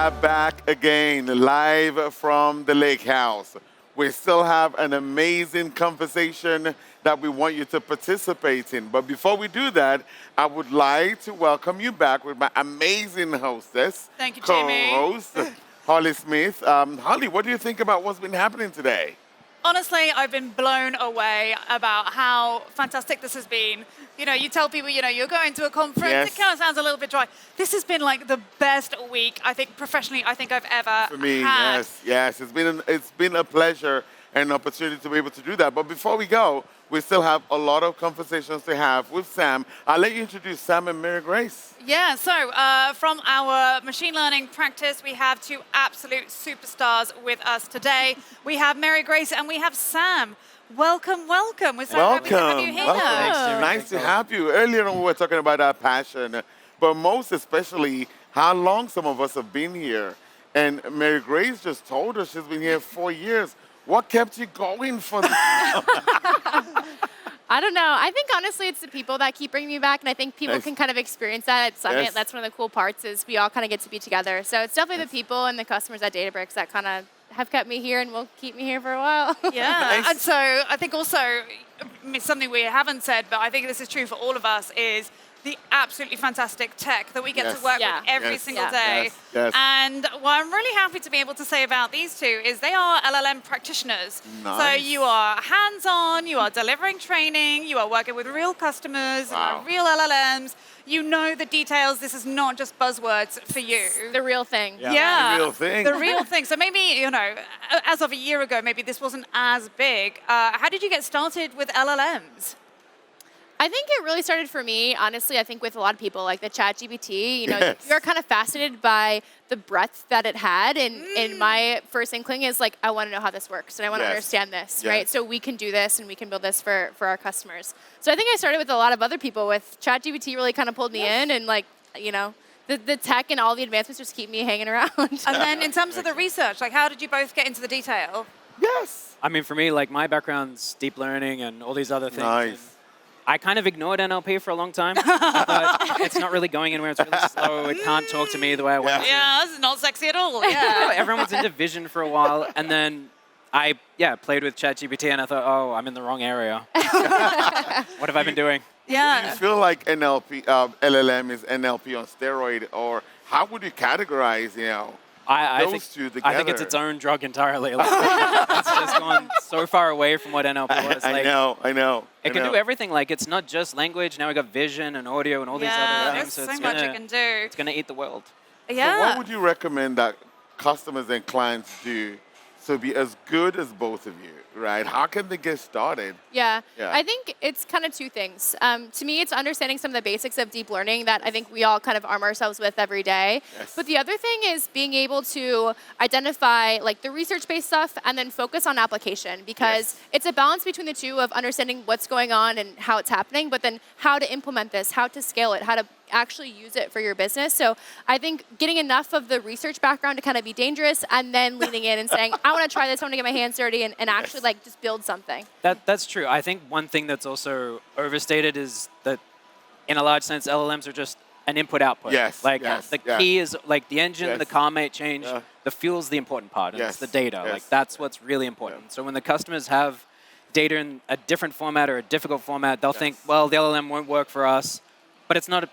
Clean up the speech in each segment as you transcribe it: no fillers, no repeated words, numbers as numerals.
are back again, live from the Lakehouse. We still have an amazing conversation that we want you to participate in. But before we do that, I would like to welcome you back with my amazing hostess, Thank you, Jimmy. co-host, Holly Smith. Holly, what do you think about what's been happening today? Honestly, I've been blown away about how fantastic this has been. You know, you tell people, you're going to a conference, Yes. It kind of sounds a little bit dry. This has been like the best week, I think, professionally, I've ever For me, had. yes. It's been a pleasure and an opportunity to be able to do that. But before we go, we still have a lot of conversations to have with Sam. I'll let you introduce Sam and Mary Grace. Yeah, so from our machine learning practice, we have two absolute superstars with us today. We have Mary Grace and we have Sam. Welcome. We're so happy to have you here. Welcome. Thanks, Jimmy. Nice to have you. Earlier on, we were talking about our passion, but most especially how long some of us have been here. And Mary Grace just told us she's been here 4 years. What kept you going for this? I don't know. I think honestly it's the people that keep bringing me back, and I think people Nice. can kind of experience that at Summit. Yes. That's one of the cool parts is we all kind of get to be together. So it's definitely the people and the customers at Databricks that kind of have kept me here and will keep me here for a while. Yeah, Nice. and so I think also something we haven't said, but I think this is true for all of us, is the absolutely fantastic tech that we get Yes. to work Yeah. with every Yes. single Yeah. day. Yes. And what I'm really happy to be able to say about these two is they are LLM practitioners. Nice. So you are hands-on, you are delivering training, you are working with real customers, Wow. real LLMs. You know the details. This is not just buzzwords for you. The real thing. Yeah. The real thing. The real thing. So maybe, as of a year ago, maybe this wasn't as big. How did you get started with LLMs? I think it really started for me, honestly, I think with a lot of people, like the ChatGPT, Yes. you're kind of fascinated by the breadth that it had. And my first inkling is like, I want to know how this works and I want to Yes. understand this, Yes. right? So we can do this and we can build this for our customers. So I think I started with a lot of other people with ChatGPT really kind of pulled me in and like, the tech and all the advancements just keep me hanging around. And then in terms of the research, like how did you both get into the detail? Yes. I mean, for me, like my background's deep learning and all these other things. Nice. and I kind of ignored NLP for a long time. I thought it's not really going anywhere. It's really slow. It can't talk to me the way I want it to. Yeah, this is not sexy at all. No, Yeah. everyone was into vision for a while, and then I played with ChatGPT, and I thought, oh, I'm in the wrong area. What have I been doing? Do you Yeah. feel like LLM is NLP on steroid, or how would you categorize, I those think two I think it's together? its own drug entirely. Like, it's just gone so far away from what NLP was. I Like, know. It can do everything. Like it's not just language. Now we got vision and audio and all these Yeah, other there's things. So so it's much gonna it can do. it's gonna eat the world. So Yeah. what would you recommend that customers and clients do to be as good as both of you, right? How can they get started? Yeah. Yeah. I think it's kind of two things. To me, it's understanding some of the basics of deep learning that I think we all kind of arm ourselves with every day. Yes. But the other thing is being able to identify like the research-based stuff and then focus on application because Yes. it's a balance between the two of understanding what's going on and how it's happening, but then how to implement this, how to scale it, how to actually use it for your business. So I think getting enough of the research background to kind of be dangerous and then leaning in and saying, I want to try this, I want to get my hands dirty and actually like just build something. That's true. I think one thing that's also overstated is that, in a large sense, LLMs are just an input-output. Yes, Like yes, the yes. key is like the engine, Yes. the car may change. Yeah. The fuel's the important part, and Yes, it's the data. yes. Like that's what's really important. So when the customers have data in a different format or a difficult format, they'll think, well, the LLM won't work for us. But it's not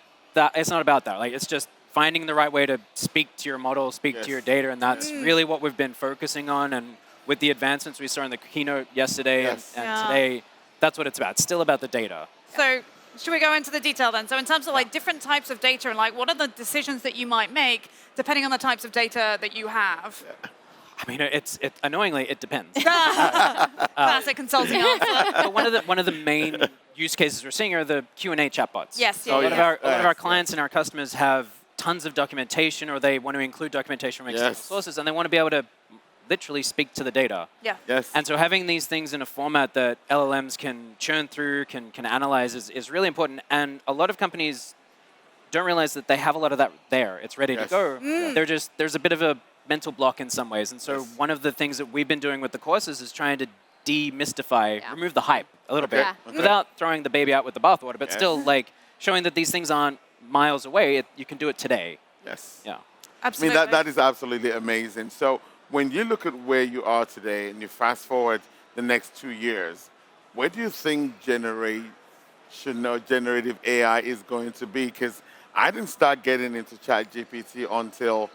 about that. Like it's just finding the right way to speak to your model, speak Yes. to your data, and that's really what we've been focusing on. And with the advancements we saw in the keynote yesterday Yes. and Yeah. today, that's what it's about. It's still about the data. So should we go into the detail then? So in terms of like different types of data and like what are the decisions that you might make depending on the types of data that you have? I mean, annoyingly, it depends. Classic consulting answer. But one of the main use cases we're seeing are the Q&A chatbots. Yes, So a lot yeah. of our clients and our customers have tons of documentation, or they want to include documentation from external Yes. sources, and they want to be able to literally speak to the data. Yeah. Yes. And so having these things in a format that LLMs can churn through, can analyze is really important. And a lot of companies don't realize that they have a lot of that there. It's ready Yes. to go. There's a bit of a mental block in some ways. And so Yes. one of the things that we've been doing with the courses is trying to demystify, Yeah. remove the hype a little bit, Yeah. without throwing the baby out with the bathwater, but Yes. still like showing that these things aren't miles away. You can do it today. Yes. Yeah. Absolutely. I mean, that is absolutely amazing. So when you look at where you are today and you fast forward the next 2 years, where do you think generative AI is going to be? Because I didn't start getting into ChatGPT until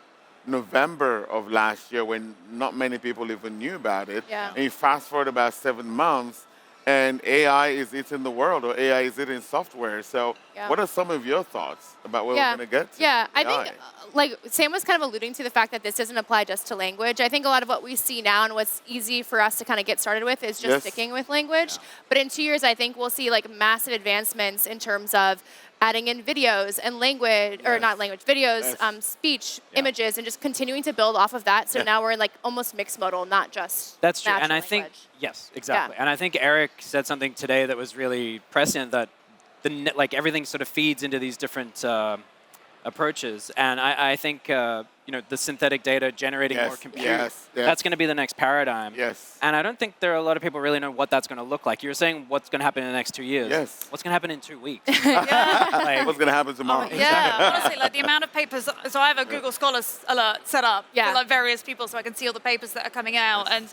November of last year when not many people even knew about it. Yeah. And you fast forward about 7 months and AI is eating the world, or AI is eating software. So Yeah. what are some of your thoughts about where Yeah. we're going to get to? Yeah, I AI? think, like Sam was kind of alluding to the fact that this doesn't apply just to language. I think a lot of what we see now and what's easy for us to kind of get started with is just Yes. sticking with language. But in 2 years, I think we'll see like massive advancements in terms of adding in videos and language, or Yes. not language, videos, Yes. speech, Yeah. images, and just continuing to build off of that. So now we're in like almost mixed modal, not just That's true. And natural I think, language. yes, exactly. And I think Eric said something today that was really prescient, that like everything sort of feeds into these different approaches. And I think, the synthetic data generating Yes, more compute, yes, yes. that's going to be the next paradigm. Yes. And I don't think there are a lot of people really know what that's going to look like. You were saying what's going to happen in the next 2 years. Yes. What's going to happen in 2 weeks? Yeah. Like, What's going to happen tomorrow? Yeah, honestly, like the amount of papers. So I have a Google Scholars alert set up Yeah. for like various people, so I can see all the papers that are coming out, and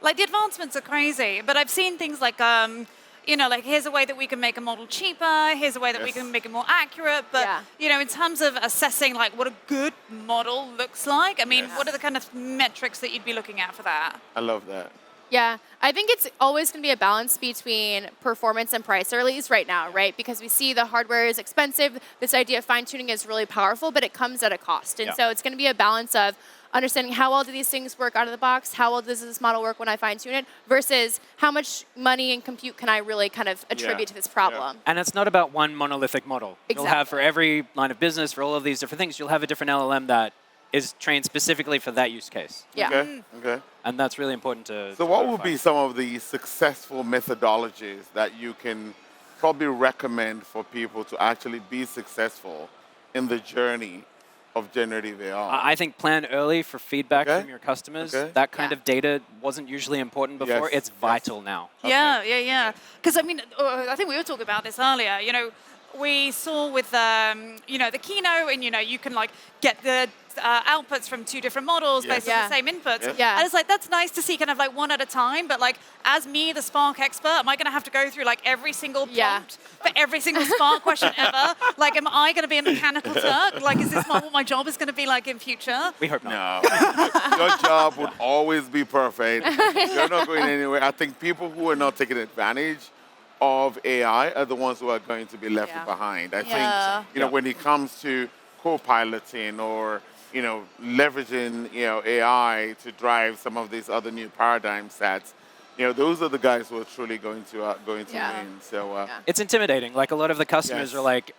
like the advancements are crazy. But I've seen things like, like here's a way that we can make a model cheaper. Here's a way that we Yes. can make it more accurate. But Yeah. in terms of assessing like what a good model looks like, I mean, Yes. what are the kind of metrics that you'd be looking at for that? I love that. Yeah, I think it's always going to be a balance between performance and price, or at least right now, right? Because we see the hardware is expensive. This idea of fine tuning is really powerful, but it comes at a cost. And Yeah. so it's going to be a balance of understanding how well do these things work out of the box, how well does this model work when I fine tune it, versus how much money and compute can I really kind of attribute to this problem. And it's not about one monolithic model. You'll have for every line of business, for all of these different things, you'll have a different LLM that is trained specifically for that use case. Yeah. Okay. Okay. And that's really important to So what would clarify. be some of the successful methodologies that you can probably recommend for people to actually be successful in the journey of generative AI? I think plan early for feedback Okay. from your customers. Okay. That kind Yeah. of data wasn't usually important before. Yes. It's vital now. Yeah. Because I mean, I think we were talking about this earlier. We saw with the keynote, and you can like get the outputs from two different models Yes. based on the same inputs. Yes. Yeah. And it's like that's nice to see kind of like one at a time. But like as me, the Spark expert, am I going to have to go through like every single prompt for every single Spark question ever? Like, am I going to be a mechanical Turk? Like, is this what my job is going to be like in future? We hope not. No. Your job would always be perfect. You're not going anywhere. I think people who are not taking advantage of AI are the ones who are going to be left Yeah. behind. I Yeah. think, when it comes to co-piloting or, leveraging, AI to drive some of these other new paradigm sets, those are the guys who are truly going to Yeah. win. So, It's intimidating. Like a lot of the customers Yes. are like,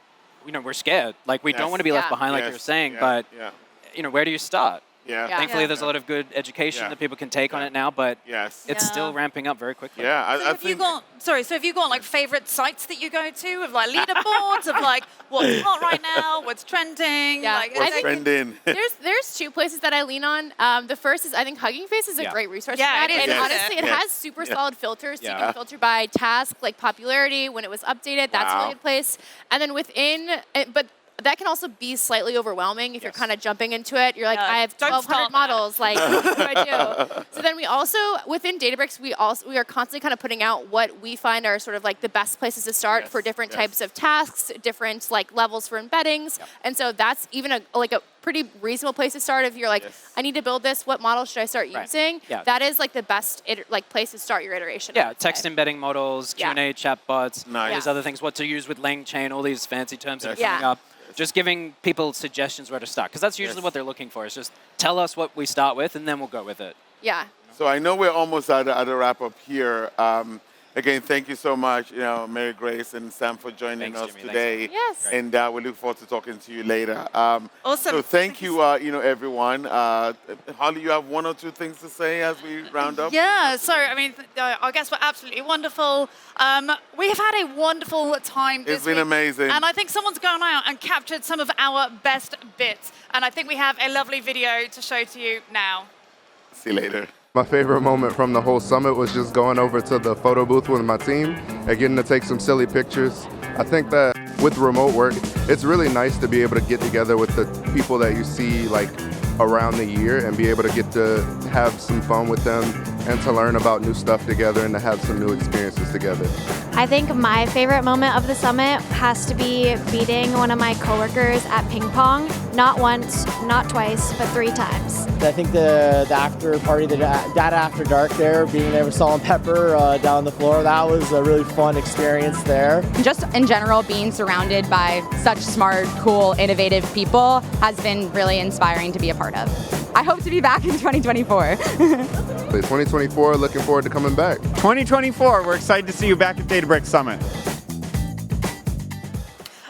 we're scared. Like we don't Yes. want to be left Yeah. behind, like you were saying. But where do you start? Yeah. Yeah. Thankfully, there's a lot of good education Yeah. that people can take on Yeah. it now, but Yes. it's Yeah. still ramping up very quickly. Yeah, So have you got like favorite sites that you go to of like leaderboards of like what's hot right now, what's trending? Yeah. Like, I what's think trending? There's two places that I lean on. The first is I think Hugging Face is a Yeah. great resource Yeah, for that. it is, And isn't honestly, it? it Yes. has super Yeah. solid filters. So you Yeah. can filter by task, like popularity, when it was updated. That's a Wow. really good place. And then but that can also be slightly overwhelming if you're Yes. kind of jumping into it. You're like, Yeah, I have don't 1,200 start that. models. Like, what do I do? So then we also, within Databricks, we are constantly kind of putting out what we find are sort of like the best places to start Yes, for different yes. types of tasks, different like levels for embeddings. And so that's even a pretty reasonable place to start if you're like, Yes. I need to build this. What model should I start Right. using? Yeah. That is like the best place to start your iteration. I Yeah, would text say. embedding models, Yeah. Q&A, chatbots, Nice. there's other things, what to use with LangChain, all these fancy terms that are Yes. coming Yeah. up. Just giving people suggestions where to start, because that's usually Yes. what they're looking for, is just tell us what we start with, and then we'll go with it. Yeah. So I know we're almost at a wrap up here. Again, thank you so much, Mary Grace and Sam, for joining Thanks, us Jimmy. today. Yes. Great. And we look forward to talking to you later. Awesome. So thank you, everyone. Holly, you have one or two things to say as we round up? Yeah, so I mean, our guests were absolutely wonderful. We have had a wonderful time this It's been week, amazing. and I think someone's gone out and captured some of our best bits. And I think we have a lovely video to show to you now. See you later. My favorite moment from the whole summit was just going over to the photo booth with my team and getting to take some silly pictures. I think that with remote work, it's really nice to be able to get together with the people that you see like around the year and be able to get to have some fun with them and to learn about new stuff together and to have some new experiences together. I think my favorite moment of the summit has to be meeting one of my coworkers at ping pong, not once, not twice, but 3 times. I think the after party, the Data After Dark there, being there with Salt and Pepper down the floor, that was a really fun experience there. Just in general, being surrounded by such smart, cool, innovative people has been really inspiring to be a part of. I hope to be back in 2024. 2024, looking forward to coming back. 2024, we're excited to see you back at Databricks Summit.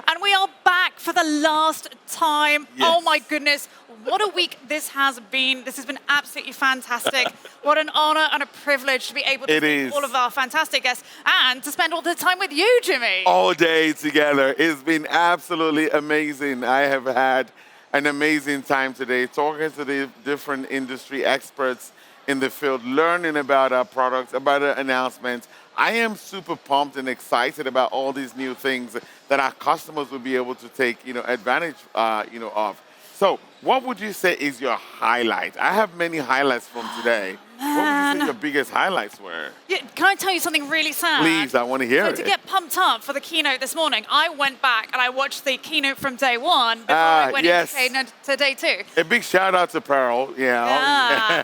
And we are back for the last time. Yes. Oh my goodness, what a week this has been. This has been absolutely fantastic. What an honor and a privilege to be able to meet all of our fantastic guests and to spend all the time with you, Jimmy. All day together. It's been absolutely amazing. I have had an amazing time today talking to the different industry experts in the field, learning about our products, about our announcements. I am super pumped and excited about all these new things that our customers will be able to take, advantage, of. So, what would you say is your highlight? I have many highlights from today. What would you say your biggest highlights were? Yeah, can I tell you something really sad? Please, I want to hear it. So to get pumped up for the keynote this morning, I went back and I watched the keynote from day 1 before I went into day 2. A big shout out to Pearl. Yeah.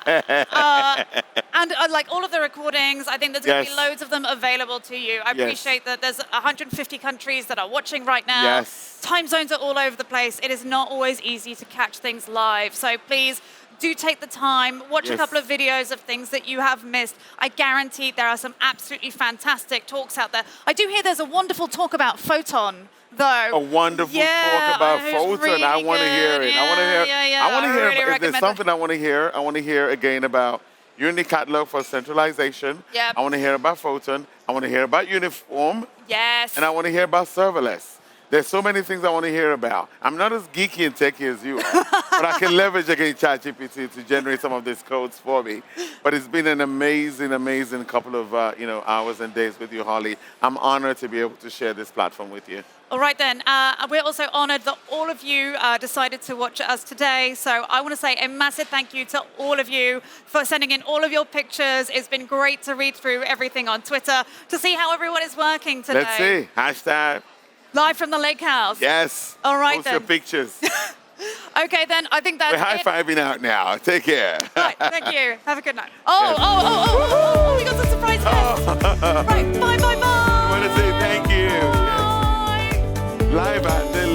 And like all of the recordings, I think there's going to be loads of them available to you. I appreciate that there's 150 countries that are watching right now. Yes. Time zones are all over the place. It is not always easy to catch things live. So please, do take the time, watch a couple of videos of things that you have missed. I guarantee there are some absolutely fantastic talks out there. I do hear there's a wonderful talk about Photon, though. A wonderful talk about Photon. Really I want to hear it. I want to hear. I want to hear. Really If there's something I want to hear, I want to hear again about Unity Catalog for centralization. Yep. I want to hear about Photon. I want to hear about Uniform. Yes. And I want to hear about serverless. There's so many things I want to hear about. I'm not as geeky and techy as you are, but I can leverage against ChatGPT to generate some of these codes for me. But it's been an amazing, amazing couple of hours and days with you, Holly. I'm honored to be able to share this platform with you. All right then, we're also honored that all of you decided to watch us today. So I want to say a massive thank you to all of you for sending in all of your pictures. It's been great to read through everything on Twitter to see how everyone is working today. Let's see. Hashtag. Live from the Lakehouse. Yes. All right Post then. your pictures. Okay then, I think that's We're high-fiving out now. Take care. Right, thank you. Have a good night. Oh, we got some surprise guests. Right, bye. I want to say thank you. Bye. Live at the